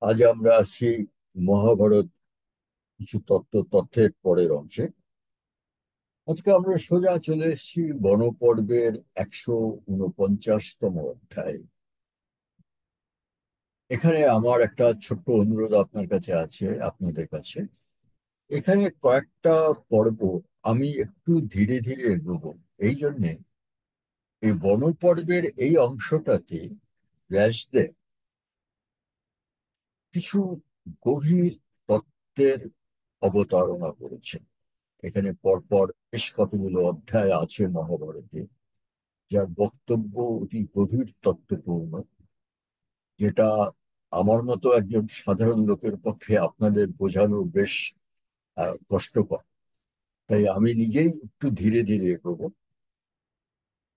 আজ আমরা আসছি মহাভারত কিছু তথ্যের পরের অংশে। আজকে আমরা সোজা চলে এসেছি বনপর্বের 149তম অধ্যায়। এখানে আমার একটা ছোট্ট অনুরোধ আপনার কাছে আছে, আপনাদের কাছে। এখানে কয়েকটা পর্ব আমি একটু ধীরে ধীরে এগোবো। এই জন্যে এই বনপর্বের এই অংশটাতে ব্যাসদেব কিছু গভীর তত্ত্বের অবতারণা করেছেন। এখানে পরপর বেশ কতগুলো অধ্যায় আছে মহাভারতে, যার বক্তব্য অতি গভীর তত্ত্বপূর্ণ, যেটা আমার মতো একজন সাধারণ লোকের পক্ষে আপনাদের বোঝানো বেশ কষ্টকর। তাই আমি নিজেই একটু ধীরে ধীরে এগোবো।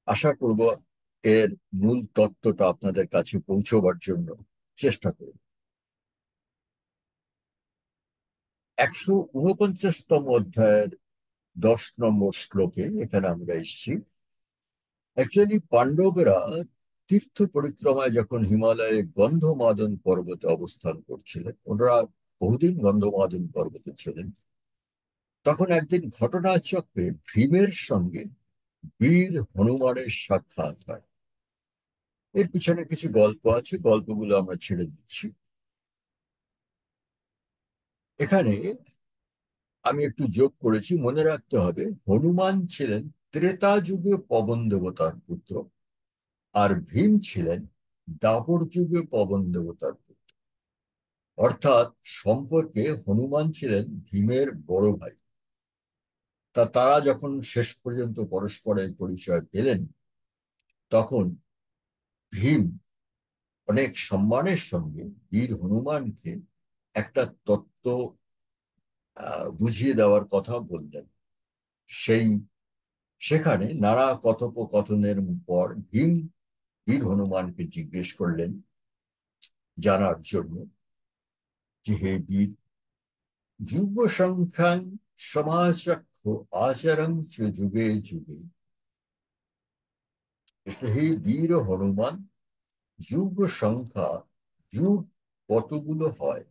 আশা করব এর মূল তত্ত্বটা আপনাদের কাছে পৌঁছবার জন্য চেষ্টা করব। 149তম অধ্যায়ের 10 নম্বর শ্লোকে এখানে আমরা এসেছি। অ্যাকচুয়ালি পাণ্ডবরা তীর্থ পরিক্রমায় যখন হিমালয়ে গন্ধমাদন পর্বতে অবস্থান করছিলেন, ওনারা বহুদিন গন্ধমাদন পর্বতে ছিলেন, তখন একদিন ঘটনাচক্রে ভীমের সঙ্গে বীর হনুমানের সাক্ষাৎ হয়। এর পিছনে কিছু গল্প আছে, গল্পগুলো আমরা ছেড়ে দিচ্ছি। এখানে আমি একটু যোগ করেছি, মনে রাখতে হবে হনুমান ছিলেন ত্রেতা যুগে পবন দেবতার পুত্র, আর ভীম ছিলেন দাপর যুগে পবন দেবতার পুত্র। অর্থাৎ সম্পর্কে হনুমান ছিলেন ভীমের বড় ভাই। তারা যখন শেষ পর্যন্ত পরস্পরের পরিচয় পেলেন, তখন ভীম অনেক সম্মানের সঙ্গে বীর হনুমানকে একটা তত্ত্ব বুঝিয়ে দেওয়ার কথা বললেন। সেই সেখানে নানা কথোপকথনের পর ভীম বীর হনুমানকে জিজ্ঞেস করলেন জানার জন্য যে, হে বীর, যুগ সংখ্যাং সমাচক্ষ আচরং চ যুগে যুগে। হে বীর হনুমান, যুগ সংখ্যা, যুগ কতগুলো হয়,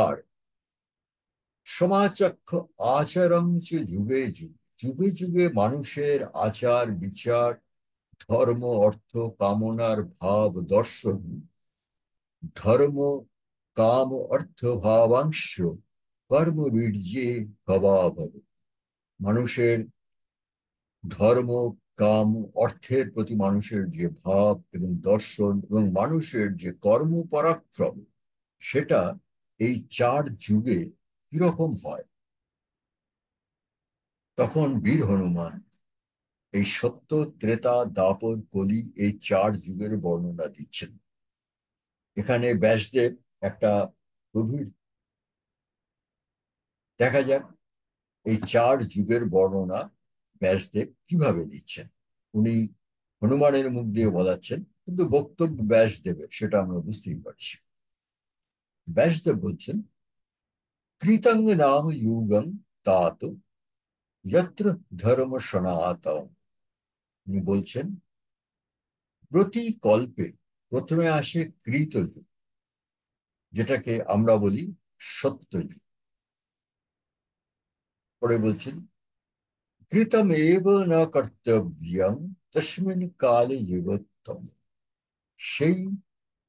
আর সমাচক্ষ আচরং চ যুগে যুগে, যুগে যুগে মানুষের আচার বিচার, ধর্ম অর্থ কামনার ভাব দর্শন, ধর্ম কাম অর্থ ভাবাংশ কর্ম বীর্যে ভবাভব। মানুষের ধর্ম, কাম, অর্থের প্রতি মানুষের যে ভাব এবং দর্শন এবং মানুষের যে কর্ম পরাক্রম, সেটা এই 4 যুগে কিরকম হয়। তখন বীর হনুমান এই সত্য, ত্রেতা, দাপর, কলি, এই 4 যুগের বর্ণনা দিচ্ছেন। এখানে ব্যাসদেব একটা গভীর, দেখা যাক এই 4 যুগের বর্ণনা ব্যাসদেব কিভাবে দিচ্ছেন। উনি হনুমানের মুখ দিয়ে বলাচ্ছেন, কিন্তু বক্তব্য ব্যাসদেবের, সেটা আমরা বুঝতেই পারছি। ব্যাসদেব বলছেন, কৃতং নাম যুগং তাত যত্র ধর্ম সনাতন। উনি বলছেন, প্রতি কল্পে প্রথমে আসে কৃতযুগ, যেটাকে আমরা বলি সত্যযুগ। পরে বলছেন, কৃতম এব ন কর্তব্যম তস্মিন কালে যুগোত্তম। সেই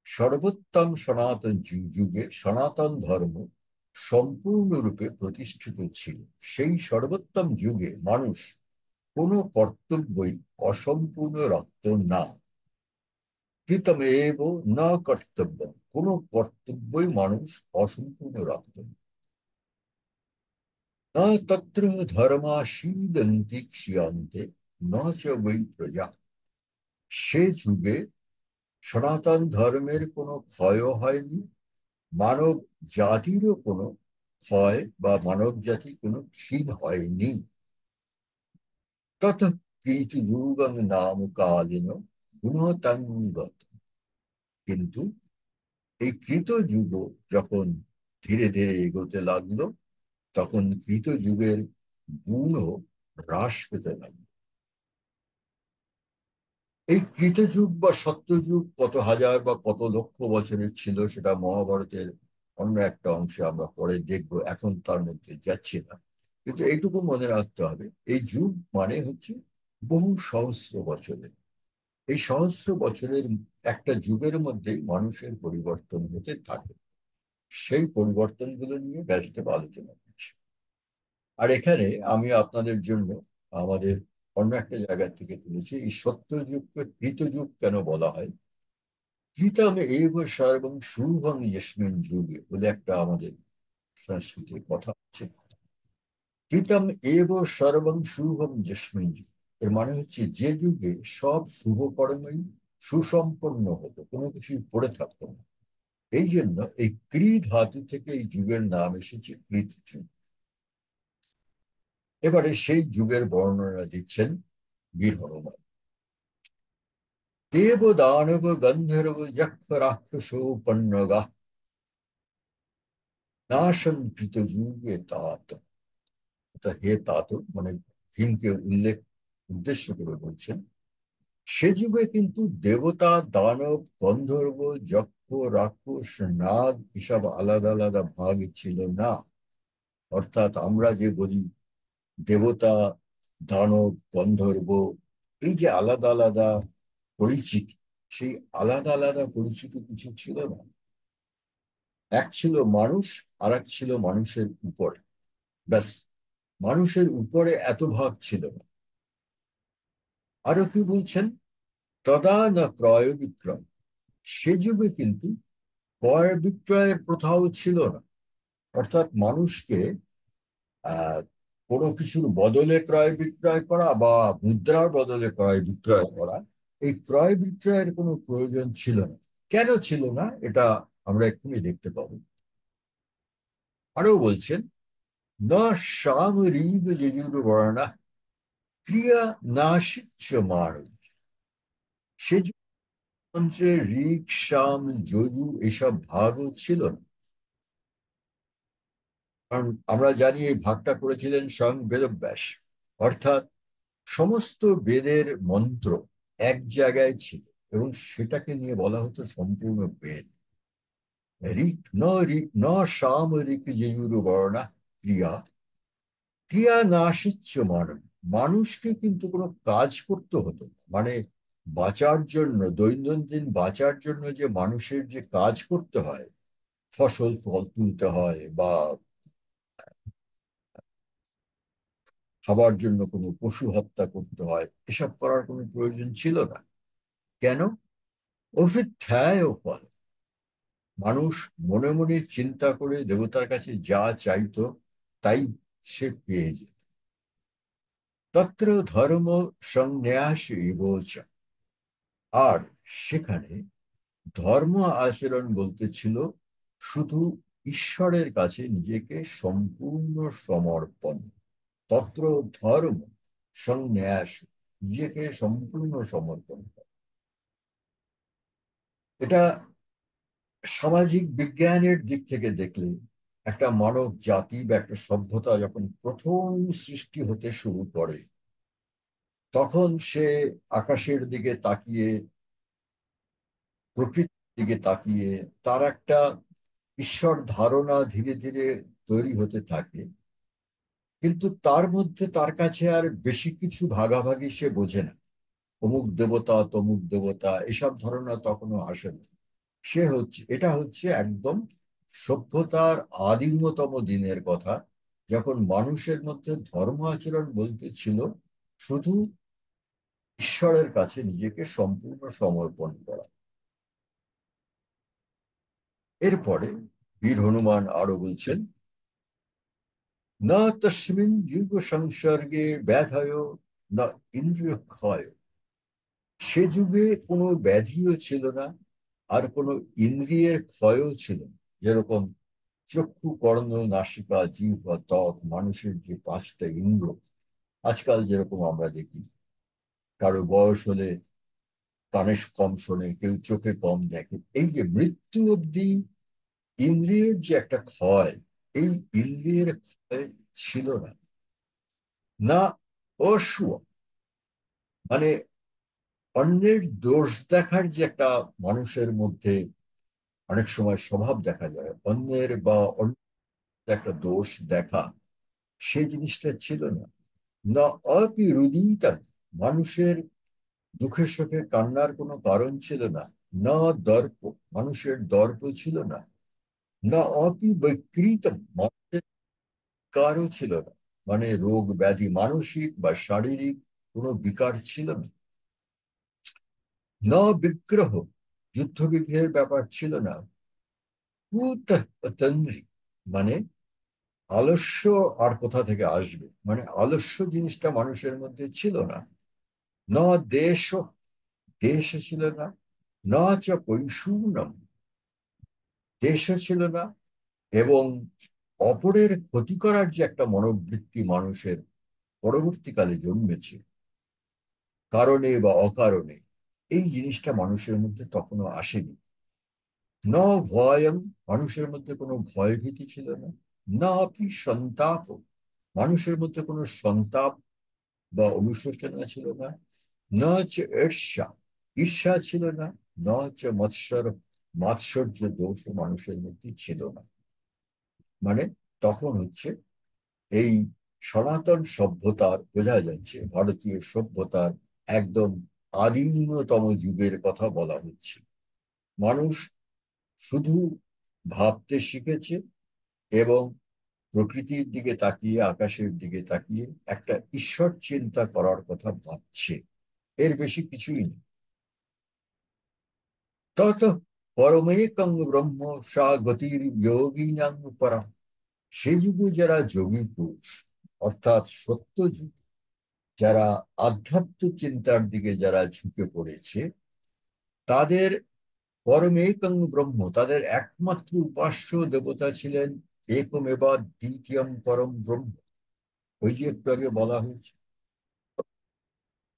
সর্বোত্তম সনাতন যুগে সনাতন ধর্ম সম্পূর্ণরূপে প্রতিষ্ঠিত ছিল। সেই সর্বোত্তম যুগে মানুষ কোনো কর্তব্যই অসম্পূর্ণ রাখত না। কৃতম এব ন কর্তব্য, কোনো কর্তব্যই মানুষ অসম্পূর্ণ রাখত না। ন তত্র ধর্মাশীদন্তি ক্ষীয়ন্তে ন চ বৈ প্রজা। সে যুগে সনাতন ধর্মের কোনো ক্ষয়ও হয়নি, মানব জাতিরও কোনো ক্ষয় বা মানব জাতি কোনো ক্ষীণ হয়নি। তত কৃত যুগং নাম কালীন গুণতঙ্গত। কিন্তু এই কৃত যুগ যখন ধীরে ধীরে এগোতে লাগলো, তখন কৃত যুগের গুণও হ্রাস পেতে লাগলো। এই কৃতযুগ বা সত্যযুগ কত হাজার বা কত লক্ষ বছরের ছিল সেটা মহাভারতের অন্য একটা অংশে আমরা পরে দেখব, এখন তার মধ্যে যাচ্ছি না। কিন্তু এইটুকু মনে রাখতে হবে, এই যুগ মানে হচ্ছে বহু সহস্র বছরের। এই সহস্র বছরের একটা যুগের মধ্যেই মানুষের পরিবর্তন হতে থাকে। সেই পরিবর্তনগুলো নিয়ে ব্যাসদেব আলোচনা করছে। আর এখানে আমি আপনাদের জন্য আমাদের অন্য একটা জায়গা থেকে তুলেছি, এই সত্যযুগকে কৃতযুগ কেন বলা হয়। কৃতম এব সর্বং শুভং যস্মিন যুগে বলে একটা আমাদের সংস্কৃতির কথা আছে। কৃতম এব সর্বং শুভং যস্মিন যুগে, এর মানে হচ্ছে যে যুগে সব শুভ কর্মই সুসম্পন্ন হতো, কোনো কিছুই পড়ে থাকতো না। এই জন্য এই ক্রি ধাতু থেকে এই যুগের নাম এসেছে কৃত যুগ। এবারে সেই যুগের বর্ণনা দিচ্ছেন বীর হনুমান। দেব দানব গন্ধর্ব যক্ষ রাক্ষস পণ্যগা নাশন কৃত যুগে তাত। এটা হে তাত মানে ভীমকে উদ্দেশ্য করে বলছেন। সে যুগে কিন্তু দেবতা, দানব, গন্ধর্ব, যক্ষ, রাক্ষস, নাগ এসব আলাদা আলাদা ভাগ ছিল না। অর্থাৎ আমরা যে বলি দেবতা, দানব, গন্ধর্ব, এই যে আলাদা আলাদা পরিচিতি, সেই আলাদা আলাদা পরিচিতি কিছু ছিল না। এক ছিল মানুষ, আর এক ছিল মানুষের উপরে। ব্যাস, মানুষের উপরে এত ভাগ ছিল না। আরো কি বলছেন, তদা না ক্রয় বিক্রয়। সে যুগে কিন্তু ক্রয় বিক্রয়ের প্রথাও ছিল না। অর্থাৎ মানুষকে আহ কোনো কিছুর বদলে ক্রয় বিক্রয় করা বা মুদ্রার বদলে ক্রয় বিক্রয় করা, এই ক্রয় বিক্রয়ের কোনো প্রয়োজন ছিল না। কেন ছিল না এটা আমরা এক্ষুনি দেখতে পাবো। আরো বলছেন, ন শাম ঋগ যজুর বর্ণা ক্রিয়া নাশিচ্য মানব। সে যন্ত্রে ঋক, শাম, যজু এসব ভাগও ছিল না। কারণ আমরা জানি এই ভাগটা করেছিলেন স্বয়ং বেদব্যাস। অর্থাৎ সমস্ত বেদের মন্ত্র এক জায়গায় ছিল এবং সেটাকে নিয়ে বলা হতো সম্পূর্ণ বেদ। ঋক ন শাম ঋক যজুর বর্ণা ক্রিয়া ক্রিয়া নাশিচ্য মানব। মানুষকে কিন্তু কোনো কাজ করতে হতো না। মানে বাঁচার জন্য, দৈনন্দিন বাঁচার জন্য যে মানুষের যে কাজ করতে হয়, ফসল ফল তুলতে হয় বা খাবার জন্য কোনো পশু হত্যা করতে হয়, এসব করার কোনো প্রয়োজন ছিল না। কেন? অভিধ্যায় ফল। মানুষ মনে মনে চিন্তা করে দেবতার কাছে যা চাইতো তাই সে পেয়ে যেত। তত্র ধর্ম সংন্যাস এবচ। আর সেখানে ধর্ম আচরণ বলতে ছিল শুধু ঈশ্বরের কাছে নিজেকে সম্পূর্ণ সমর্পণ। তত্র ধর্ম সংন্যাস, নিজেকে সম্পূর্ণ সমর্পণ করা। এটা সামাজিক বিজ্ঞানের দিক থেকে দেখলে একটা মানব জাতি বা একটা সভ্যতা যখন প্রথম সৃষ্টি হতে শুরু করে, তখন সে আকাশের দিকে তাকিয়ে, প্রকৃতির দিকে তাকিয়ে তার একটা ঈশ্বর ধারণা ধীরে ধীরে তৈরি হতে থাকে। কিন্তু তার মধ্যে তার কাছে আর বেশি কিছু ভাগাভাগি সে বোঝে না। অমুক দেবতা তমুক দেবতা এসব ধারণা তখনও আসে না। এটা হচ্ছে একদম সভ্যতার আদিমতম দিনের কথা, যখন মানুষের মধ্যে ধর্ম আচরণ বলতে ছিল শুধু ঈশ্বরের কাছে নিজেকে সম্পূর্ণ সমর্পণ করা। এরপরে বীর হনুমান আরো বলছেন, না তস্মিন যুগ সংসর্গে ব্যাধয় না ইন্দ্রিয় ক্ষয়। সে যুগে কোনো ব্যাধিও ছিল না, আর কোনো ইন্দ্রিয়ের ক্ষয়ও ছিল না। যেরকম চক্ষু, কর্ণ, নাসিকা, জিহ্বা, ত্বক, মানুষের যে পাঁচটা ইন্দ্র, আজকাল যেরকম আমরা দেখি কারো বয়স হলে কানে কম শোনে, কেউ চোখে কম দেখে, এই যে মৃত্যু অব্দি ইন্দ্রিয়ের যে একটা ক্ষয়, এই ইন্দ্রিয়ের ক্ষয় ছিল না। না অসুয়া, মানে অন্যের দোষ দেখার যে একটা মানুষের মধ্যে অনেক সময় স্বভাব দেখা যায়, অন্যের বা অন্য একটা দোষ দেখা, সেই জিনিসটা ছিল না। না অপিরুদিতা, মানুষের দুঃখের সুখে কান্নার কোনো কারণ ছিল না। না দর্প, মানুষের দর্প ছিল না। না অপিবৈকৃত, মানুষের কারও ছিল না, মানে রোগ ব্যাধি মানসিক বা শারীরিক কোনো বিকার ছিল না। না বিগ্রহ, যুদ্ধ বিগ্রহের ব্যাপার ছিল না। কুতন্দ্রী, মানে আলস্য আর কোথা থেকে আসবে, মানে আলস্য জিনিসটা মানুষের মধ্যে ছিল না। না দেশ, দেশ ছিল না। না চ পৈশূন্যম, দেশও ছিল না। এবং অপরের ক্ষতি করার যে একটা মনোবৃত্তি মানুষের পরবর্তীকালে জন্মেছে, কারণে বা অকারণে, এই জিনিসটা মানুষের মধ্যে তখনও আসেনি। ন ভয়ং, মানুষের মধ্যে কোনো ভয়ভীতি ছিল না। না আপনি সন্তাপ, মানুষের মধ্যে কোনো সন্তাপ বা অনুশোচনা ছিল না। না হচ্ছে ঈর্ষা, ঈর্ষা ছিল না। না হচ্ছে মাৎসর্য দোষ মানুষের মধ্যে ছিল না। মানে তখন হচ্ছে এই সনাতন সভ্যতার, বোঝা যাচ্ছে ভারতীয় সভ্যতার একদম আদিমতম যুগের কথা বলা হচ্ছে। মানুষ শুধু ভাবতে শিখেছে এবং প্রকৃতির দিকে তাকিয়ে, আকাশের দিকে তাকিয়ে একটা ঈশ্বর চিন্তা করার কথা ভাবছে, এর বেশি কিছুই নেই। তত পরমেকং ব্রহ্ম সা গতির যোগিনাং পরা, সে যুগে যারা যোগী পুরুষ, অর্থাৎ সত্য যুগ, যারা আধ্যাত্ম চিন্তার দিকে যারা ঝুঁকে পড়েছে, তাদের পরমেকং ব্রহ্ম, তাদের একমাত্র উপাস্য দেবতা ছিলেন একমেবা দ্বিতীয়ম পরম ব্রহ্ম। ওই যে একটু আগে বলা হয়েছে,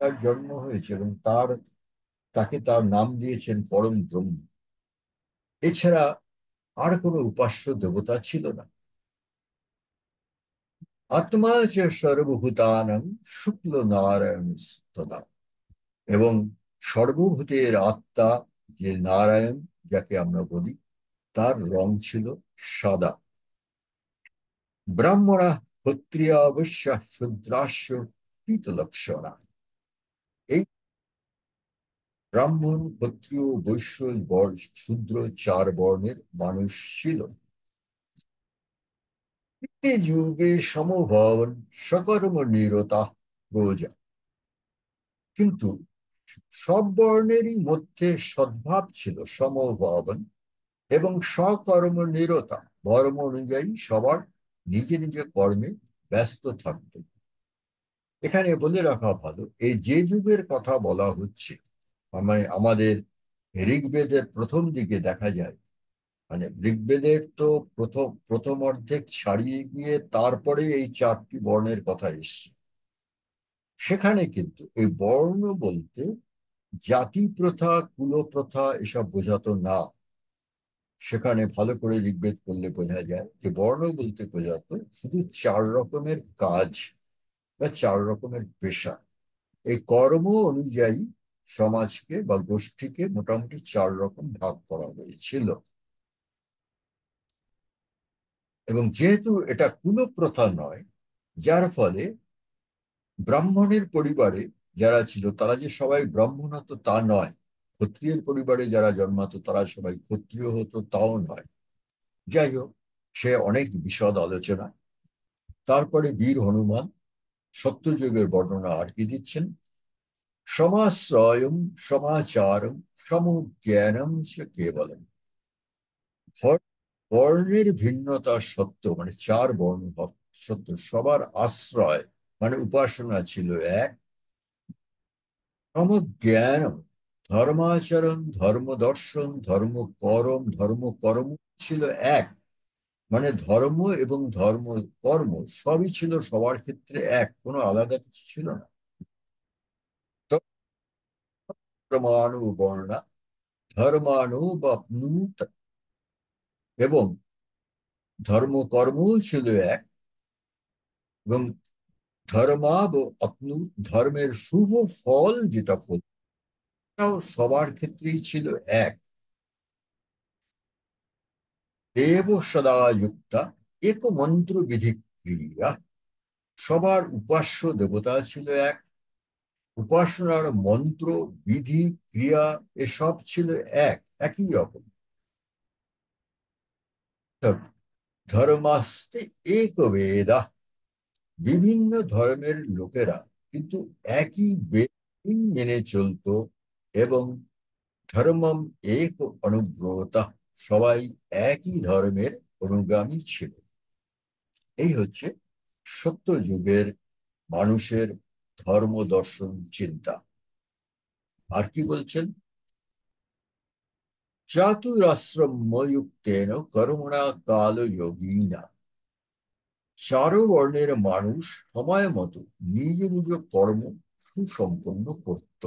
তার জন্ম হয়েছে এবং তাকে তার নাম দিয়েছেন পরম ব্রহ্ম। এছাড়া আর কোনো উপাস্য দেবতা ছিল না। আত্মা যে সর্বভূতানাং শুক্ল নারায়ণ তদা, এবং সর্বভূতের আত্মা যে নারায়ণ, যাকে আমরা বলি, তার রং ছিল সাদা। ব্রাহ্মণা ক্ষত্রিয়া বৈশ্য শূদ্রাস্য পীতলক্ষণা, এই ব্রাহ্মণ, ক্ষত্রিয়, বৈশ্য, শূদ্র, চার বর্ণের মানুষ ছিল। এই যুগে সমভাবন সকর্ম নিরতা প্রজা, কিন্তু সব বর্ণেরই মধ্যে সদ্ভাব ছিল, সমভাবন, এবং সকর্ম নিরতা, ধর্ম অনুযায়ী সবার নিজে নিজে কর্মে ব্যস্ত থাকত। এখানে বলে রাখা ভালো, এই যে যুগের কথা বলা হচ্ছে, মানে আমাদের ঋগ্বেদের প্রথম দিকে দেখা যায়, মানে ঋগ্বেদের তো প্রথম প্রথম অর্ধেক ছাড়িয়ে গিয়ে তারপরে এই চারটি বর্ণের কথা এসছে। সেখানে কিন্তু এই বর্ণ বলতে জাতি প্রথা, কুলপ্রথা এসব বোঝাতো না। সেখানে ভালো করে ঋগ্বেদ পড়লে বোঝা যায় যে বর্ণ বলতে বোঝাতো শুধু চার রকমের কাজ বা চার রকমের পেশা। এই কর্ম অনুযায়ী সমাজকে বা গোষ্ঠীকে মোটামুটি চার রকম ভাগ করা হয়েছিল। এবং যেহেতু এটা কুলপ্রথা নয়, যার ফলে ব্রাহ্মণের পরিবারে যারা ছিল তারা যে সবাই ব্রাহ্মণ হতো তা নয়, ক্ষত্রিয়ের পরিবারে যারা জন্মাতো তারা সবাই ক্ষত্রিয় হতো তাও নয়। যাই হোক, সে অনেক বিশদ আলোচনা। তারপরে বীর হনুমান সত্যযুগের বর্ণনা আর কি দিচ্ছেন। সমাশ্রয়ম সমাচারম সমজ্ঞানম চ কেবলম, বর্ণের ভিন্নতা সত্য, মানে চার বর্ণ সত্য, সবার আশ্রয় মানে উপাসনা ছিল এক। সমজ্ঞানম, ধর্মাচরণ, ধর্ম দর্শন, ধর্ম কর্ম ছিল এক, মানে ধর্ম এবং ধর্ম কর্ম সবই ছিল সবার ক্ষেত্রে এক, কোনো আলাদা কিছু ছিল না। প্রমাণু বর্ণা ধর্মাণু বাপ্নুত, এবং ধর্মকর্ম ছিল এক, এবং ধর্মাব আপনু, ধর্মের শুভ ফল যেটা তাও সবার ক্ষেত্রেই ছিল এক। দেব সদা যুক্তা এক মন্ত্র বিধি ক্রিয়া। সবার উপাস্য দেবতা ছিল এক, উপাসনার মন্ত্র, বিধি, ক্রিয়া এসব ছিল এক, একই রকম। ধর্মাস্তে এক বেদা, বিভিন্ন ধর্মের লোকেরা কিন্তু একই বেদ মেনে চলতো। এবং ধর্মম এক অনুব্রতা, সবাই একই ধর্মের অনুগামী ছিল। এই হচ্ছে সত্য যুগের মানুষের ধর্ম দর্শন চিন্তা। আর কি বলছেন? চাতুরাশ্রমযুক্তেন কর্মণা কাল যোগিনা। চারু বর্ণের মানুষ সময় মতো নিজ নিজ কর্ম সুসম্পন্ন করত।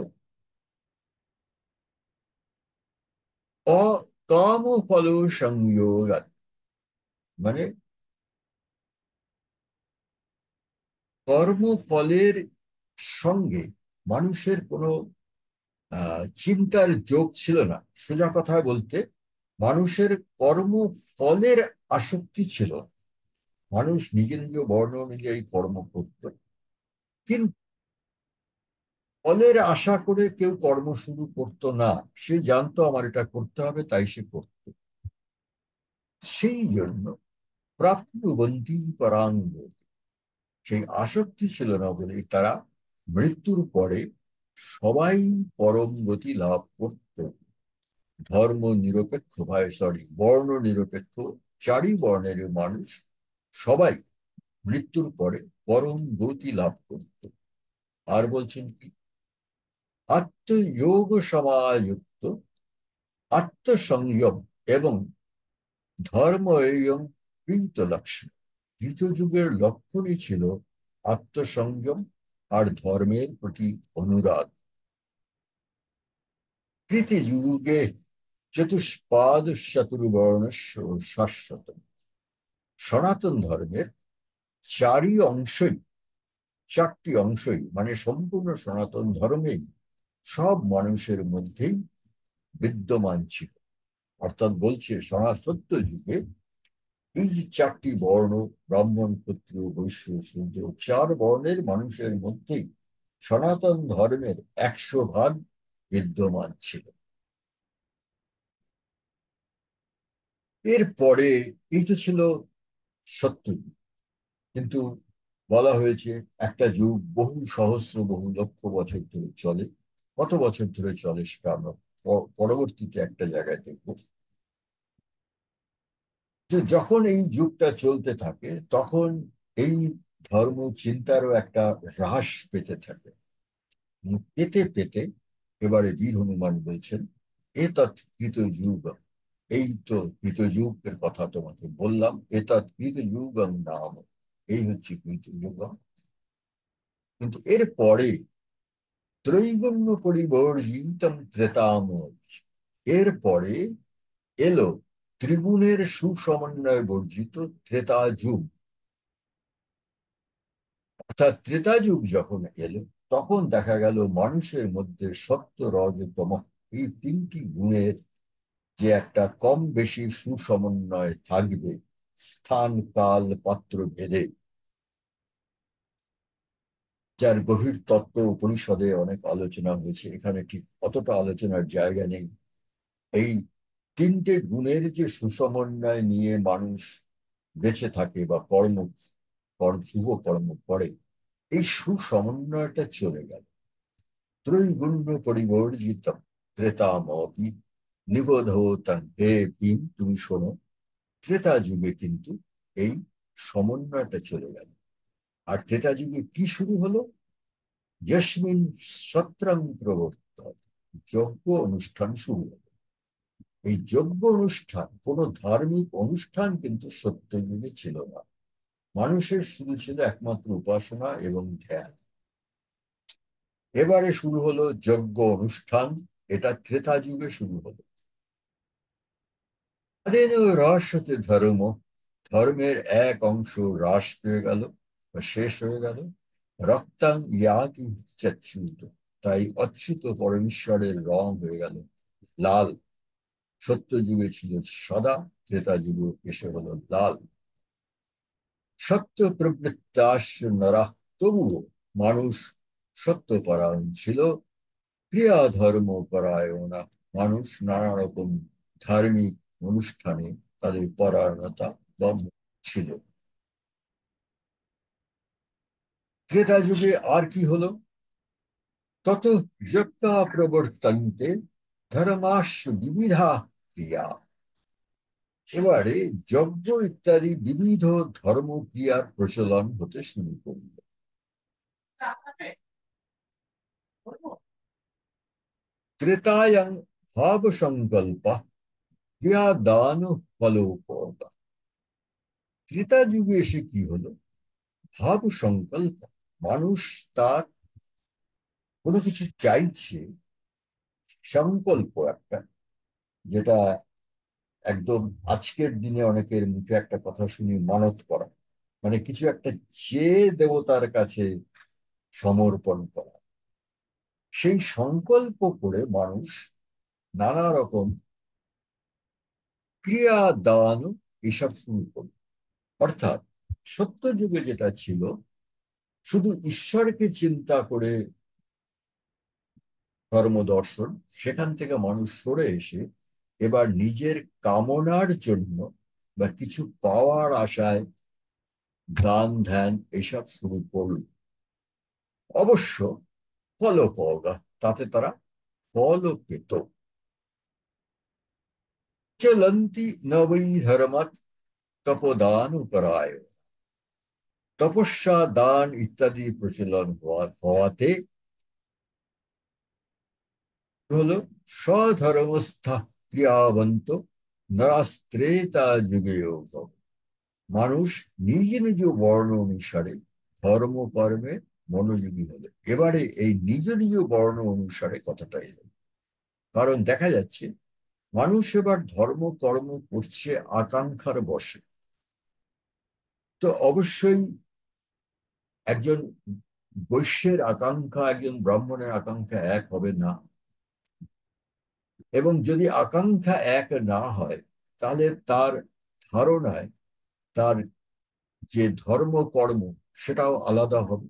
অকাম ফল সংযোগ, মানে কর্মফলের সঙ্গে মানুষের কোনো চিন্তার যোগ ছিল না। সোজা কথায় বলতে মানুষের কর্মফলের আসক্তি ছিল। মানুষ নিজ নিজ বর্ণ অনুযায়ী কর্ম করত, কিন্তু ফলের আশা করে কেউ কর্ম শুরু করতো না। সে জানতো আমার এটা করতে হবে, তাই সে করত। সেই জন্য প্রাপ্নুবন্তী পরাঙ্গ, সেই আসক্তি ছিল না বলেই তারা মৃত্যুর পরে সবাই পরম গতি লাভ করত। ধর্ম নিরপেক্ষ, ভাই সরি, বর্ণ নিরপেক্ষ চারি বর্ণের মানুষ সবাই মৃত্যুর পরে পরম গতি লাভ করত। আর বলছেন কি? আত্মযোগ সমাযুক্ত, আত্মসংযম এবং ধর্ম এবং কৃত লক্ষ্য। কৃত যুগের লক্ষণই ছিল আত্মসংযম আর ধর্মের প্রতি অনুরাগ। কৃতি যুগে চতুষ্পাদ চতুর্বর্ণ শাশ্বত। সনাতন ধর্মের চারি অংশই, চারটি অংশই মানে সম্পূর্ণ সনাতন ধর্মেই সব মানুষের মধ্যেই বিদ্যমান ছিল। অর্থাৎ বলছে সনাতন যুগে এই যে চারটি বর্ণ, ব্রাহ্মণ, ক্ষত্রিয়, বৈশ্য, শূদ্র, চার বর্ণের মানুষের মধ্যেই সনাতন ধর্মের 100% বিদ্যমান ছিল। এরপরে এই তো ছিল সত্যযুগ। কিন্তু বলা হয়েছে একটা যুগ বহু সহস্র, বহু লক্ষ বছর ধরে চলে। কত বছর ধরে চলে সেটা আমরা পরবর্তীতে একটা জায়গায় দেখব। তো যখন এই যুগটা চলতে থাকে তখন এই ধর্ম চিন্তারও একটা হ্রাস পেতে থাকে। পেতে পেতে এবারে বীর হনুমান বলছেন এতৎ কৃত যুগ, এই তো কৃত যুগের কথা তোমাকে বললাম, এতৎ কৃত যুগম নাম, এই হচ্ছে কৃত যুগ। কিন্তু এর পরে ত্রৈগুণ্য পরিবর্জিতম ত্রেতামজ, এর পরে এলো ত্রিগুণের সুসমন্বয় বর্জিত ত্রেতা যুগ। অর্থাৎ ত্রেতা যুগ যখন এলো তখন দেখা গেল মানুষের মধ্যে সত্য, রজ, তম এই তিনটি গুণের যে একটা কম বেশি সুসমন্বয় থাকবে স্থান, কাল, পাত্র ভেদে, যার গভীর তত্ত্ব উপনিষদে অনেক আলোচনা হয়েছে, এখানে ঠিক অতটা আলোচনার জায়গা নেই। এই তিনটে গুণের যে সুসমন্বয় নিয়ে মানুষ বেঁচে থাকে বা কর্ম শুভ কর্ম করে, এই সুসমন্বয়টা চলে গেল। ত্রৈগুণ্য পরিবর্জিত ত্রেতামপি নিবোধোতং, হে ভীম তুমি শোনো, ত্রেতা যুগে কিন্তু এই সমন্বয়টা চলে গেল। আর ত্রেতা যুগে কি শুরু হলো? যস্মিন সত্রং প্রবর্তত, যজ্ঞ অনুষ্ঠান শুরু হলো। এই যজ্ঞ অনুষ্ঠান, কোন ধার্মিক অনুষ্ঠান কিন্তু সত্যযুগে ছিল না। মানুষের শুরু ছিল একমাত্র উপাসনা এবং ধ্যান। এবারে শুরু হলো যজ্ঞ অনুষ্ঠান, এটা ত্রেতা যুগে শুরু হলো। হ্রাস হতে ধর্ম, ধর্মের এক অংশ হ্রাস পেয়ে গেল বা শেষ হয়ে গেল। রক্তাং ইয়াতি চচ্যুত, তাই অচ্যুত পরমেশ্বরের রং হয়ে গেল লাল। সত্য যুগে ছিল সাদা, ত্রেতা যুগে এসে হলো লাল। সত্য প্রবৃত্তাস নরা, তবুও মানুষ সত্যপরায়ণ ছিল। ক্রিয়া ধর্ম পরায়ণা, মানুষ নানা রকম ধার্মিক অনুষ্ঠানে তাদের পরায়ণতা ছিল। ত্রেতা যুগে আর কি হলো? তত যজ্ঞা প্রবর্তন্তে ধর্মাস বিবিধা ক্রিয়া। এবারে যজ্ঞ ইত্যাদি বিবিধ ধর্মক্রিয়ার প্রচলন হতে শুরু করল। ত্রেতায়াং ভাব সংকল্প ক্রিয়া দান ফলোপদ। ত্রেতা যুগে এসে কি হলো? ভাব সংকল্প, মানুষ তার কোনো কিছু চাইছে, সংকল্প একটা, যেটা একদম আজকের দিনে অনেকের মুখে একটা কথা শুনি, মানত করা, মানে কিছু একটা চেয়ে দেবতার কাছে সমর্পণ করা। সেই সংকল্প করে মানুষ নানা রকম ক্রিয়া দান এসব শুরু করল। অর্থাৎ সত্য যুগে যেটা ছিল, শুধু ঈশ্বরকে চিন্তা করে ধর্ম দর্শন, সেখান থেকে মানুষ সরে এসে এবার নিজের কামনার জন্য বা কিছু পাওয়ার আশায় দান ধ্যান এসব শুরু করল। অবশ্য ফলপগা, তাতে তারা ফলও পেত। চলন্তি নবৈ ধর্মাৎ তপদান উপরায়, তপস্যা দান ইত্যাদি প্রচলন হওয়াতে হলো স্বধর্মস্থা ক্রিয়াবন্ত নরাস্ত্রেতা যুগে। মানুষ নিজ নিজ বর্ণ অনুসারে ধর্মকর্মে মনোযোগী হলো। এবারে এই নিজ নিজ বর্ণ অনুসারে কথাটা এলো, কারণ দেখা যাচ্ছে মানুষ এবার ধর্ম কর্ম করছে আকাঙ্ক্ষার বশে। তো অবশ্যই একজন বৈশ্যের আকাঙ্ক্ষা একজন ব্রাহ্মণের আকাঙ্ক্ষা এক হবে না, এবং যদি আকাঙ্ক্ষা এক না হয় তাহলে তার ধারণায় তার যে ধর্ম কর্ম সেটাও আলাদা হবে।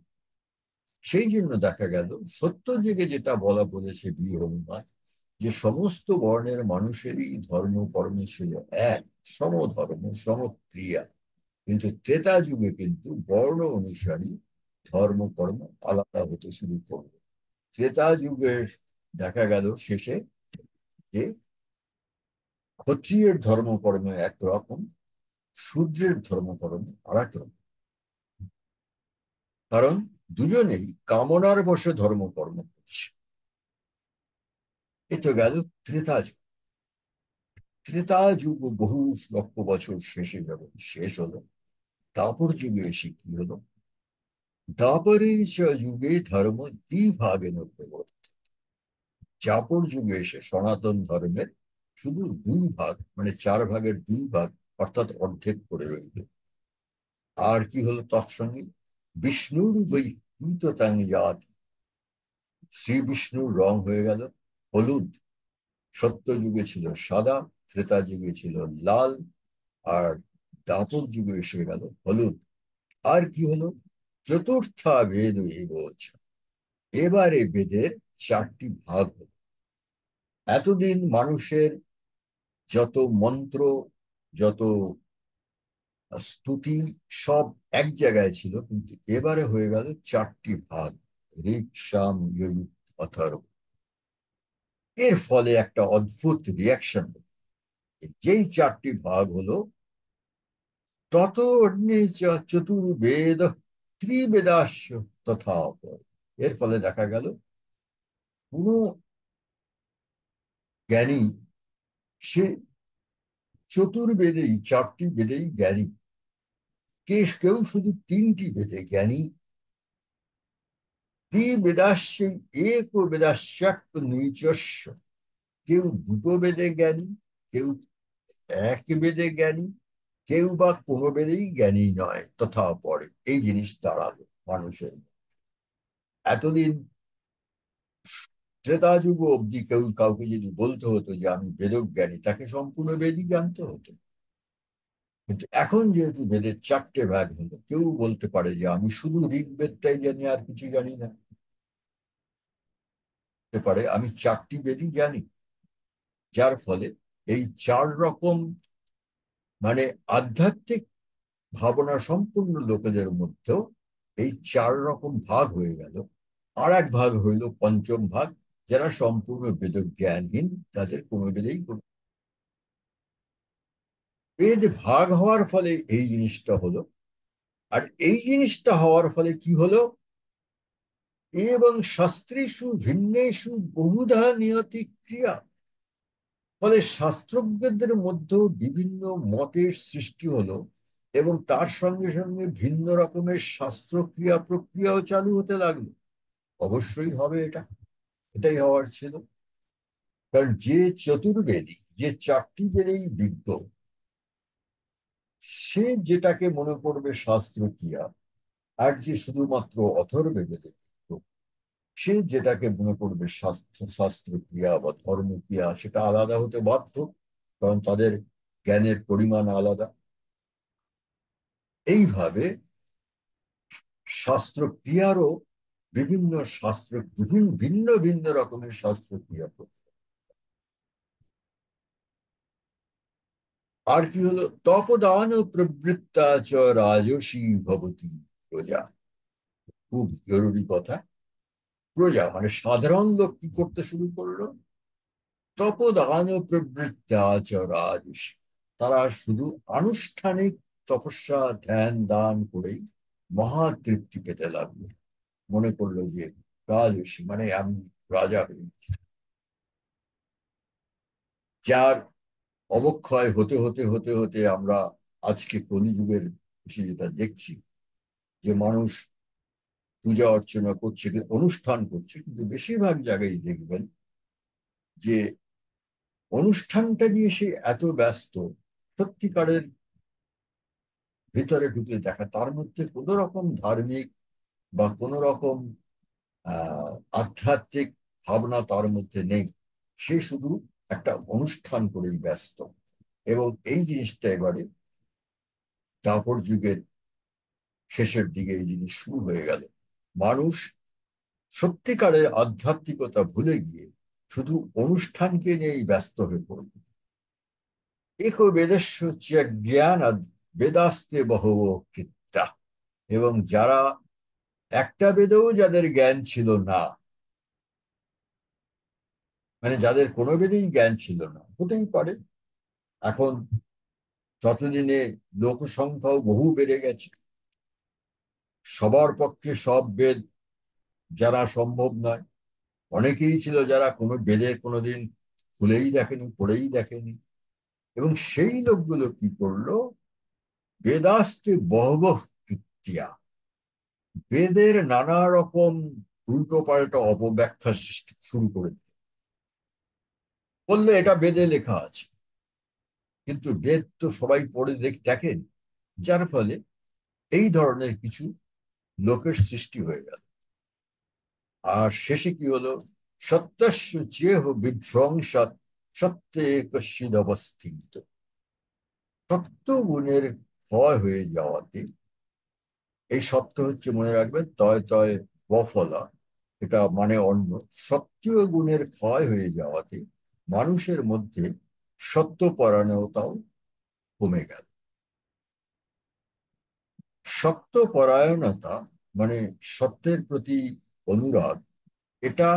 সেই জন্য দেখা গেল সত্য যুগে যেটা বলেছে বীর হনুমান, যে সমস্ত বর্ণের মানুষেরই ধর্ম কর্ম ছিল এক, সমধর্ম সমক্রিয়া। কিন্তু ত্রেতা যুগে কিন্তু বর্ণ অনুসারী ধর্মকর্ম আলাদা হতে শুরু করলো। ত্রেতা যুগের দেখা গেল শেষে যে ক্ষত্রিয়ের ধর্মকর্ম একরকম, শূদ্রের ধর্মকর্ম আর এক রকম। কারণ দুজনেই কামনার বশে ধর্মকর্ম করছে। এ তো গেল ত্রেতা যুগ। ত্রেতা যুগ বহু লক্ষ বছর শেষে যখন শেষ হলো, দাপর যুগে এসে কি হলো? দাপরে যুগে ধর্ম দ্বিভাগে প্রবর্তিত। জাপর যুগে এসে সনাতন ধর্মের শুধু দুই ভাগ, মানে চার ভাগের দুই ভাগ, অর্থাৎ অর্ধেক করে রইল। আর কি হলো তৎসঙ্গে? বিষ্ণুর বৈহিতাং জাতি, শ্রী বিষ্ণুর রং হয়ে গেল হলুদ। সত্য যুগে ছিল সাদা, ত্রেতা যুগে ছিল লাল, আর দাপর যুগে এসে গেল হলুদ। আর কি হলো? চতুর্থা বেদ এবচ, এবারে বেদের চারটি ভাগ হলো। এতদিন মানুষের যত মন্ত্র, যত স্তুতি, সব এক জায়গায় ছিল, কিন্তু এবারে হয়ে গেল চারটি ভাগ, ঋক সাম যজুঃ অথর্ব। এর ফলে একটা অদ্ভুত রিয়াকশন, যেই চারটি ভাগ হলো, তত অন্যে চতুর্বেদ ত্রিবেদাস্য তথা। এর ফলে দেখা গেল কোন জ্ঞানী সে চতুর্বেদেই, চারটি বেদেই জ্ঞানী, কেউ শুধু তিনটি বেদে জ্ঞানী। ত্রিবেদাস্য এক বেদাস্যাক নিচস্য, কেউ দুটো বেদে জ্ঞানী, কেউ এক বেদে জ্ঞানী, কেউ বা কোনো বেদেই জ্ঞানী নয় তথা পড়ে। এই জিনিস দাঁড়ালো মানুষের। এতদিন ত্রেতা যুগ অব্দি কেউ কাউকে যদি বলতে হতো যে আমি বেদজ্ঞানী, তাকে সম্পূর্ণ বেদই জানতে হতো। কিন্তু এখন যেহেতু বেদের চারটে ভাগ হলো, কেউ বলতে পারে যে আমি শুধু ঋগ্বেদটাই জানি, আর কিছু জানি না। হতে পারে আমি চারটি বেদই জানি, যার ফলে এই চার রকম মানে আধ্যাত্মিক ভাবনা সম্পূর্ণ লোকেদের মধ্যেও এই চার রকম ভাগ হয়ে গেল। আর এক ভাগ হইল পঞ্চম ভাগ, যারা সম্পূর্ণ বেদ জ্ঞানহীন, তাদের কোনো বেদেই বেদ ভাগ হওয়ার ফলে এই জিনিসটা হলো। আর এই জিনিসটা হওয়ার ফলে কি হলো, এবং শাস্ত্রেষু ভিন্নেষু বহুধা নিয়তি ক্রিয়া, ফলে শাস্ত্রজ্ঞদের মধ্যেও বিভিন্ন মতের সৃষ্টি হলো, এবং তার সঙ্গে সঙ্গে ভিন্ন রকমের শাস্ত্র ক্রিয়া প্রক্রিয়াও চালু হতে লাগলো। অবশ্যই হবে এটা, এটাই হওয়ার ছিল। কারণ যে চতুর্বেদী, যে চারটি বেদেই বিজ্ঞ, সে যেটাকে মনে করবে শাস্ত্র ক্রিয়া, আর যে শুধুমাত্র অথর্ববেদে বিজ্ঞ, সে যেটাকে মনে করবে শাস্ত্র ক্রিয়া বা ধর্মক্রিয়া, সেটা আলাদা হতে বাধ্য, কারণ তাদের জ্ঞানের পরিমাণ আলাদা। এইভাবে শাস্ত্র ক্রিয়ারও বিভিন্ন শাস্ত্র, বিভিন্ন ভিন্ন ভিন্ন রকমের শাস্ত্র ক্রিয়া। আর কি হলো, তপদান প্রবৃত্তা চ রাজসী ভবতী প্রজা। খুব জরুরি কথা। প্রজা মানে সাধারণ লোক কি করতে শুরু করলো, তপদান প্রবৃত্তা চ রাজসী, তারা শুধু আনুষ্ঠানিক তপস্যা ধ্যান দান করেই মহা তৃপ্তি পেতে লাগলো। মনে করলো যে রাজসী মানে আমি রাজা হয়েছি। যার অবক্ষয় হতে হতে হতে হতে আমরা আজকে কলিযুগের এসে যেটা দেখছি, যে মানুষ পূজা অর্চনা করছে, অনুষ্ঠান করছে, কিন্তু বেশিরভাগ জায়গায় দেখবেন যে অনুষ্ঠানটা নিয়ে সে এত ব্যস্ত, সত্যিকারের ভিতরে ঢুকে দেখা তার মধ্যে কোনো রকম ধার্মিক বা কোনো রকম আহ আধ্যাত্মিক ভাবনা তার মধ্যে নেই। সে শুধু একটা অনুষ্ঠান করেই ব্যস্ত। এবং এই জিনিসটা এবারে দাপর যুগের শেষের দিকে এই জিনিস শুরু হয়ে গেল। মানুষ সত্যিকারের আধ্যাত্মিকতা ভুলে গিয়ে শুধু অনুষ্ঠানকে নিয়েই ব্যস্ত হয়ে পড়ল। একো বেদস্য জ্ঞান বেদাস্তে বহব কৃত্যা। এবং যারা একটা বেদেও যাদের জ্ঞান ছিল না, মানে যাদের কোনো বেদেই জ্ঞান ছিল না, হতেই পারে। এখন ততদিনে লোক সংখ্যাও বহু বেড়ে গেছে, সবার পক্ষে সব বেদ জানা সম্ভব নয়। অনেকেই ছিল যারা কোনো বেদের কোনোদিন খুলেই দেখেনি, পড়েই দেখেনি। এবং সেই লোকগুলো কি করলো, বেদাস্তে বহবহ কৃত্তিয়া, বেদের নানা রকম উল্টো পাল্টা অপব্যাখ্যা সৃষ্টি শুরু করে দিল। বললে এটা বেদে লেখা আছে, কিন্তু বেদ তো সবাই পড়ে দেখেন। যার ফলে এই ধরনের কিছু লোকের সৃষ্টি হয়ে গেল। আর শেষে কি হলো, সত্যস্য চেহ বিভ্রংশাৎ সত্যে কশ্চিদ অবস্থিত। সত্য গুণের ক্ষয় হয়ে যাওয়াতে, এই সত্য হচ্ছে মনে রাখবেন তয় তয় বফলা, এটা মানে অন্য, সত্যীয় গুণের ক্ষয় হয়ে যাওয়াতে মানুষের মধ্যে সত্যপরায়ণতাও কমে গেল। সত্যপরায়ণতা মানে সত্যের প্রতি অনুরাগ, এটা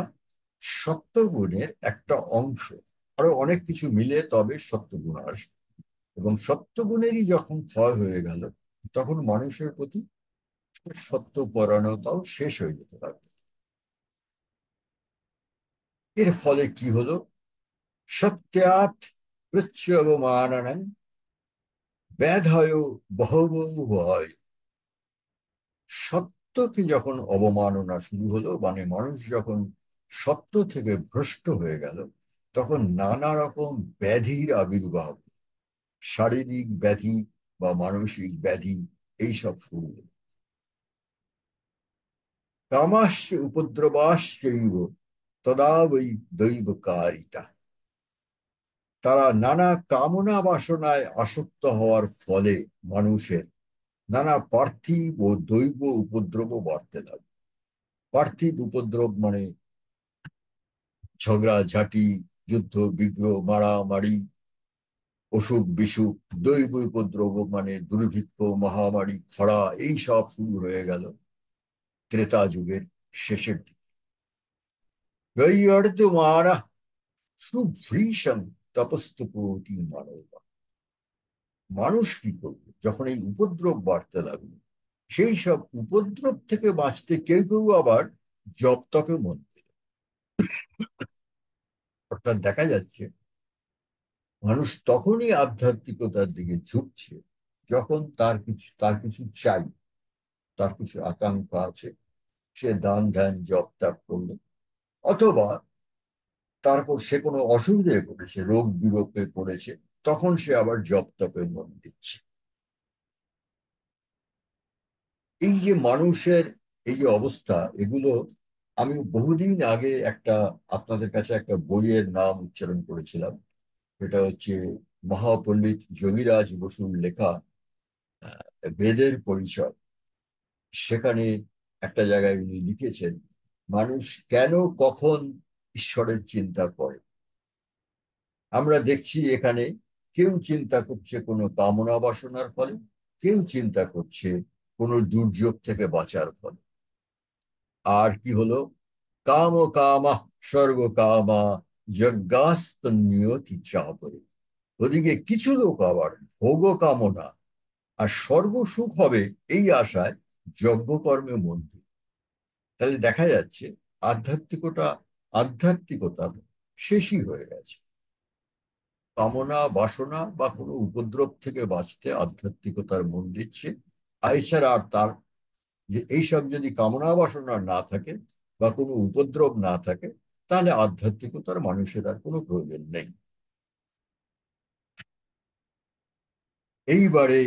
সত্যগুণের একটা অংশ। আরো অনেক কিছু মিলে তবে সত্যগুণ আসে। এবং সত্যগুণেরই যখন ক্ষয় হয়ে গেল, তখন মানুষের প্রতি সত্যপরায়ণতাও শেষ হয়ে যেতে লাগলো। এর ফলে কি হলো, সত্যাৎ প্রচ্যবমাননং ব্যাধয় বহবহ ভয়। সত্যকে যখন অবমাননা শুরু হলো, মানে মানুষ যখন সত্য থেকে ভ্রষ্ট হয়ে গেল, তখন নানা রকম ব্যাধির আবির্ভাব, শারীরিক ব্যাধি বা মানসিক ব্যাধি, এইসব শুরু হলো। কামাশ্চ উপদ্রবাশ্চৈব তদা বৈ দৈবকারিতা। তারা নানা কামনা বাসনায় আসক্ত হওয়ার ফলে মানুষের নানা পার্থিব ও দৈব উপদ্রব বাড়তে লাগে। পার্থিব উপদ্রব মানে ঝগড়া ঝাঁটি, যুদ্ধ বিগ্রহ, মারামারি, অসুখ বিসুখ। দৈব উপদ্রব মানে দুর্ভিক্ষ, মহামারী, খরা, এই সব শুরু হয়ে গেল ত্রেতা যুগের শেষের দিকে। মারা সুভৃশং তপস্তপতি মানব। মানুষ কি করবে যখন এই উপদ্রব বাড়তে লাগলো? সেই সব উপদ্রব থেকে বাঁচতে কেউ কেউ আবার জপ তপে মন দিল। অর্থাৎ দেখা যাচ্ছে মানুষ তখনই আধ্যাত্মিকতার দিকে ঝুঁকছে যখন তার কিছু চাই, তার কিছু আকাঙ্ক্ষা আছে। সে দান ধ্যান জপ ত্যাগ করলো, অথবা তারপর সে কোনো অসুবিধায় পড়েছে, রোগ বিরোগে পড়েছে, তখন সে আবার জপ তপে মন দিচ্ছে। এই যে মানুষের এই যে অবস্থা, এগুলো আমি বহুদিন আগে আপনাদের কাছে একটা বইয়ের নাম উচ্চারণ করেছিলাম। এটা হচ্ছে মহাপণ্ডিত যোগীরাজ বসুর লেখা বেদের পরিচয়। সেখানে একটা জায়গায় উনি লিখেছেন মানুষ কেন কখন ঈশ্বরের চিন্তা করে। আমরা দেখছি এখানে কেউ চিন্তা করছে কোনো কামনা বাসনার ফলে, কেউ চিন্তা করছে কোনো দুর্যোগ থেকে বাঁচার ফলে। আর কি হলো, কাম কামা স্বর্গ কামা যজ্ঞাস্ত নিয়তি চাপরে। ওদিকে কিছু লোক আবার ভোগ কামনা আর স্বর্গ সুখ হবে এই আশায় যজ্ঞকর্মে মন দিল। তাহলে দেখা যাচ্ছে আধ্যাত্মিকতা শেষই হয়ে গেছে। কামনা বাসনা বা কোনো উপদ্রব থেকে বাঁচতে আধ্যাত্মিকতার মন দিচ্ছে। এছাড়া আর তার যে এইসব যদি কামনা বাসনা না থাকে বা কোনো উপদ্রব না থাকে, তাহলে আধ্যাত্মিকতার মানুষের আর কোনো প্রয়োজন নেই। এইবারে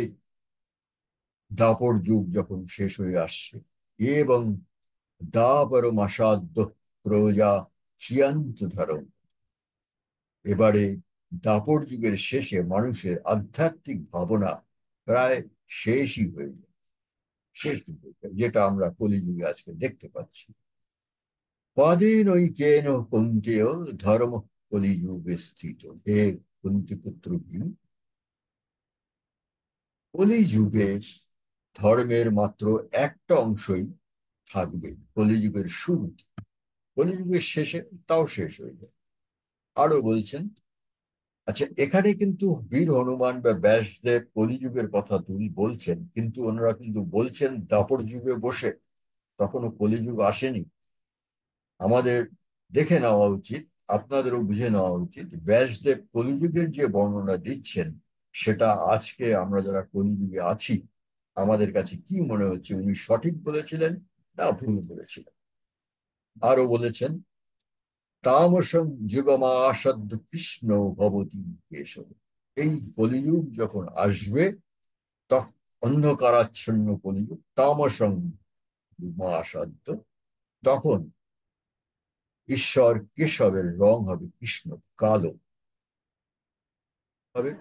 দাপর যুগ যখন শেষ হয়ে আসছে, এবং দাপরম আসাধ্য প্রজা চিয়ান্ত ধরম। এবারে দাপর যুগের শেষে মানুষের আধ্যাত্মিক ভাবনা প্রায় শেষই হয়ে যায়, যেটা আমরা কলিযুগে আজকে দেখতে পাচ্ছি। পদিনৈকেন কুন্তেয় ধর্ম কলিযুগে স্থিত। হে কুন্তি পুত্র ভীম, কলিযুগে ধর্মের মাত্র একটা অংশই থাকবে কলিযুগের শুরুতে। কলিযুগের শেষে তাও শেষ হয়ে যায়। আরো বলছেন, আচ্ছা এখানে কিন্তু বীর হনুমান বা ব্যাসদেব কলিযুগের কথা বলছেন, কিন্তু ওনারা কিন্তু বলছেন দাপর যুগে বসে, তখনও কলিযুগ আসেনি। আমাদের দেখে নেওয়া উচিত, আপনাদেরও বুঝে নেওয়া উচিত, ব্যাসদেব কলিযুগের যে বর্ণনা দিচ্ছেন সেটা আজকে আমরা যারা কলিযুগে আছি আমাদের কাছে কি মনে হচ্ছে, উনি সঠিক বলেছিলেন না ভুল বলেছিলেন? আরো বলেছেন, তামসং যুগমাসাদ্য কৃষ্ণ ভবতী কেশব। এই কলিযুগ যখন আসবে, তখন অন্ধকারাচ্ছন্ন কলিযুগ, তামসং যুগমাসাদ্য, তখন ঈশ্বর কেশবের রং হবে কৃষ্ণ, কালো হবে।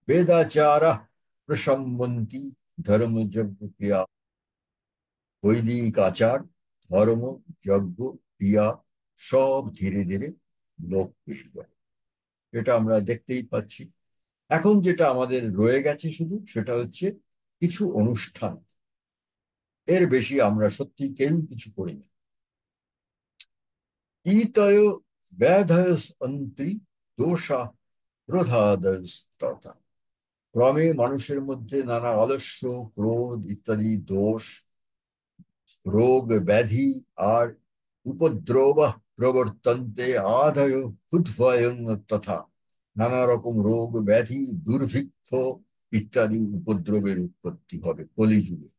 বেদাচারা প্রসম্মন্তি ধর্মযজ্ঞ ক্রিয়া। বৈদিক আচার, ধর্ম, যজ্ঞ, ক্রিয়া সব ধীরে ধীরে লোপ পেয়ে যাবে। এটা আমরা দেখতেই পাচ্ছি। এখন যেটা আমাদের রয়ে গেছে শুধু সেটা হচ্ছে কিছু অনুষ্ঠান। এর বেশি আমরা সত্যি কেউ কিছু করিনি। ইতয় ব্যাধয় অন্ত্রী দোষা প্রধাদস্তথা। ক্রমে মানুষের মধ্যে নানা আলস্য, ক্রোধ ইত্যাদি দোষ, রোগ ব্যাধি আর উপদ্রব প্রবর্তন্তে আধয় উদ্ভয়ং তথা। নানা রকম রোগ ব্যাধি, দুর্ভিক্ষ ইত্যাদি উপদ্রবের উৎপত্তি হবে কলিযুগে।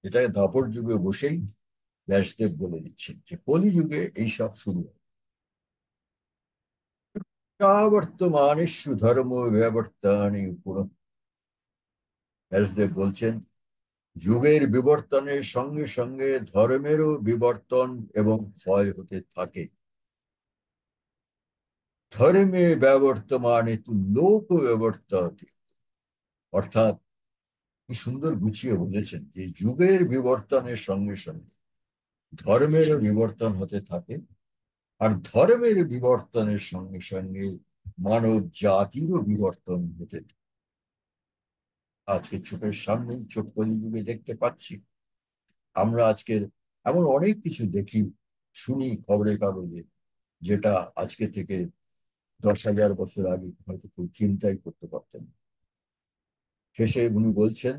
এটা দাপর যুগে বসেই ব্যাসদেব বলে দিচ্ছেন যে কলিযুগে এইসব শুরু হবে। বর্তমানেশু ধর্ম বিবর্তনে পুনঃ। ব্যাসদেব বলছেন যুগের বিবর্তনের সঙ্গে সঙ্গে ধর্মেরও বিবর্তন এবং ক্ষয় হতে থাকে। ধর্মে ব্যবর্তমানে তু লোক ব্যবর্ততে। অর্থাৎ কি সুন্দর গুছিয়ে বলেছেন যে যুগের বিবর্তনের সঙ্গে সঙ্গে ধর্মেরও বিবর্তন হতে থাকে, আর ধর্মের বিবর্তনের সঙ্গে সঙ্গে মানব জাতিরও বিবর্তন হতে থাকে। আজকে চোখের সামনেই চোখ কলিযুগে দেখতে পাচ্ছি। আমরা আজকের এমন অনেক কিছু দেখি, শুনি খবরের কাগজে, যেটা আজকে থেকে 10,000 বছর আগে হয়তো কেউ চিন্তাই করতে পারতেন না। শেষে উনি বলছেন,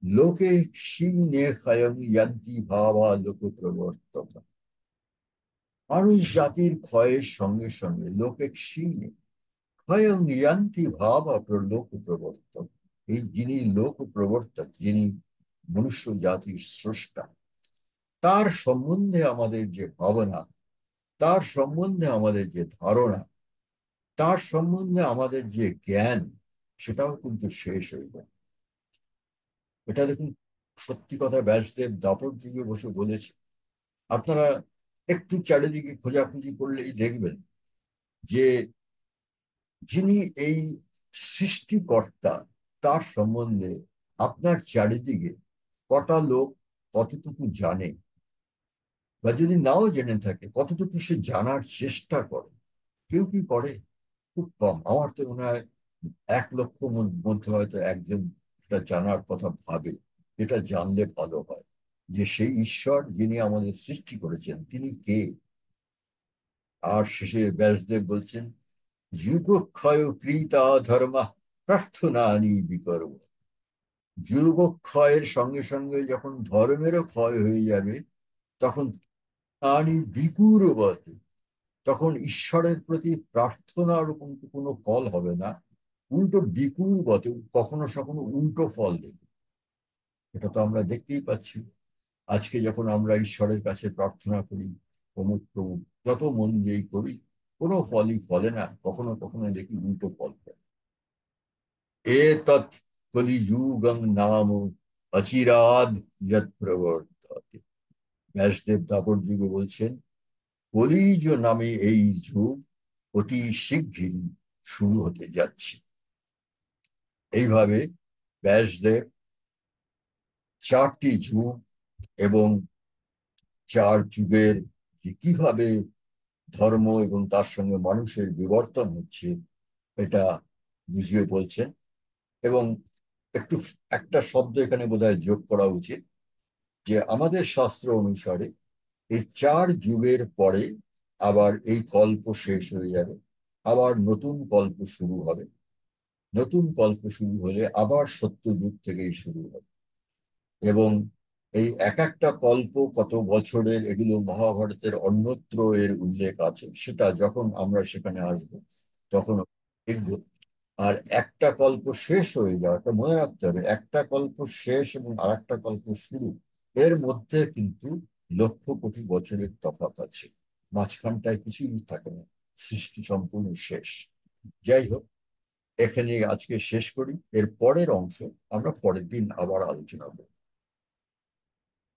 লোকে ক্ষীণে ক্ষয়ং ইয়ান্তি ভাবা লোক প্রবর্তক। মানুষ জাতির ক্ষয়ের সঙ্গে সঙ্গে লোকে ক্ষীণে ক্ষয়ং ইয়ান্তি ভাবা লোক প্রবর্তক। এই যিনি লোক প্রবর্তক, যিনি মনুষ্য জাতির স্রষ্টা, তার সম্বন্ধে আমাদের যে ভাবনা, তার সম্বন্ধে আমাদের যে ধারণা, তার সম্বন্ধে আমাদের যে জ্ঞান, সেটাও কিন্তু শেষ হয়ে যায়। এটা দেখুন, সত্যি কথা ব্যাসদেব দাপর যুগে বসে বলেছে। আপনারা একটু চারিদিকে খোঁজাখুঁজি করলেই দেখবেন যে যিনি এই সৃষ্টিকর্তা, তার সম্বন্ধে আপনার চারিদিকে কটা লোক কতটুকু জানে, বা যদি নাও জেনে থাকে কতটুকু সে জানার চেষ্টা করে। কেউ কি করে? খুব কম। আমার তো মনে হয় 1 লক্ষ মধ্যে হয়তো একজন এটা জানার কথা ভাবে, এটা জানলে ভালো হয় যে সেই ঈশ্বর যিনি আমাদের সৃষ্টি করেছেন তিনি কে। আর শেষে ব্যাসদেব বলছেন, যুগক্ষয় কৃতা ধর্মা প্রার্থনানি বিকর্ম। যুগক্ষয়ের সঙ্গে সঙ্গে যখন ধর্মেরও ক্ষয় হয়ে যাবে, তখন আনি বিকুরবতী, তখন ঈশ্বরের প্রতি প্রার্থনার কিন্তু কোনো ফল হবে না, উল্টো বিকুরবতী, কখনো কখনো উল্টো ফল দেবে। এটা তো আমরা দেখতেই পাচ্ছি। আজকে যখন আমরা ঈশ্বরের কাছে প্রার্থনা করি, অমুক তমুক, যত মন দিয়েই করি, কোনো ফলই ফলে না, কখনো কখনো দেখি উল্টো ফল ফলে। এ তৎ কলিযুগং নাম অচিরাদ যৎ প্রবর্ততে। ব্যাসদেব দাপর যুগে বলছেন, কলিযুগ নামে এই যুগ অতি শিগগিরই শুরু হতে যাচ্ছে। এইভাবে ব্যাসদেব 4টি যুগ এবং 4 যুগের যে কিভাবে ধর্ম এবং তার সঙ্গে মানুষের বিবর্তন হচ্ছে, এটা বুঝিয়ে বলছেন। এবং একটু একটা শব্দ এখানে বোধহয় যোগ করা উচিত, যে আমাদের শাস্ত্র অনুসারে এই 4 যুগের পরে আবার এই কল্প শেষ হয়ে যাবে, আবার নতুন কল্প শুরু হবে। নতুন কল্প শুরু হলে আবার সত্যযুগ থেকেই শুরু হবে। এবং এই এক একটা কল্প কত বছরের, এগুলো মহাভারতের অন্যত্র এর উল্লেখ আছে, সেটা যখন আমরা সেখানে আসব তখন দেখব। আর একটা কল্প শেষ হয়ে যাওয়াটা মনে রাখতে হবে, একটা কল্প শেষ এবং আর একটা কল্প শুরু, এর মধ্যে কিন্তু লক্ষ কোটি বছরের তফাৎ আছে। মাঝখানটায় কিছুই থাকে না, সৃষ্টি সম্পূর্ণ শেষ। যাই হোক, এখানে আজকে শেষ করি, এর পরের অংশ আমরা পরের দিন আবার আলোচনা করব।